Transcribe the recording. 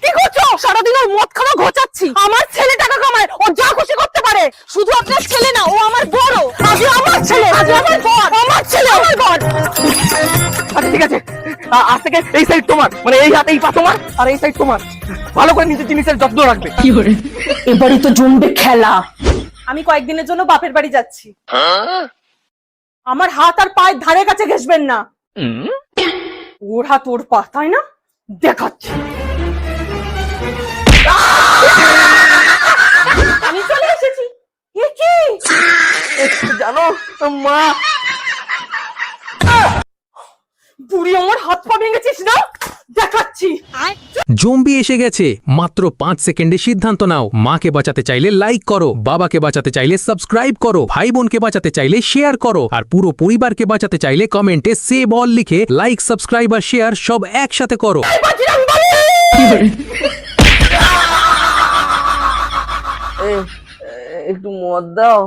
কি করছো? সারাদিন ওর মদ খাওয়া ঘোচাচ্ছি। আমার ছেলে টাকা কামায়, ও যা খুশি করতে পারে। শুধু আপনার ছেলে না, ও আমার বড়। আজ আমার ছেলে, আজ আমার বর, আমার ছেলে, আমার বর। আচ্ছা ঠিক আছে, আজ থেকে এই সাইড তোমার, মানে এই হাত এই পা তোমার, আর এই সাইড তোমার। ভালো করে নিজের জিনিসের যত্ন রাখবে। এবারই তো জমবে খেলা। আমি কয়েকদিনের জন্য বাপের বাড়ি যাচ্ছি। আমার হাত আর পায়ের ধারে কাছে ঘেসবেন না। ওর হাত ওর পা, তাই না? দেখাচ্ছি। আমি চলে এসেছি। এ কি? জানো মা, বুড়ি আমার হাত পা ভেঙেছিস না? দেখাচ্ছি। জম্বি এসে গেছে। মাত্র 5 সেকেন্ডে সিদ্ধান্ত নাও। মাকে বাঁচাতে চাইলে লাইক করো, বাবাকে বাঁচাতে চাইলে সাবস্ক্রাইব করো, ভাই বোনকে বাঁচাতে চাইলে শেয়ার করো, আর পুরো পরিবারকে বাঁচাতে চাইলে কমেন্টে সেভ অল লিখে লাইক, সাবস্ক্রাইব আর শেয়ার সব একসাথে করো। একটু মদ দাও।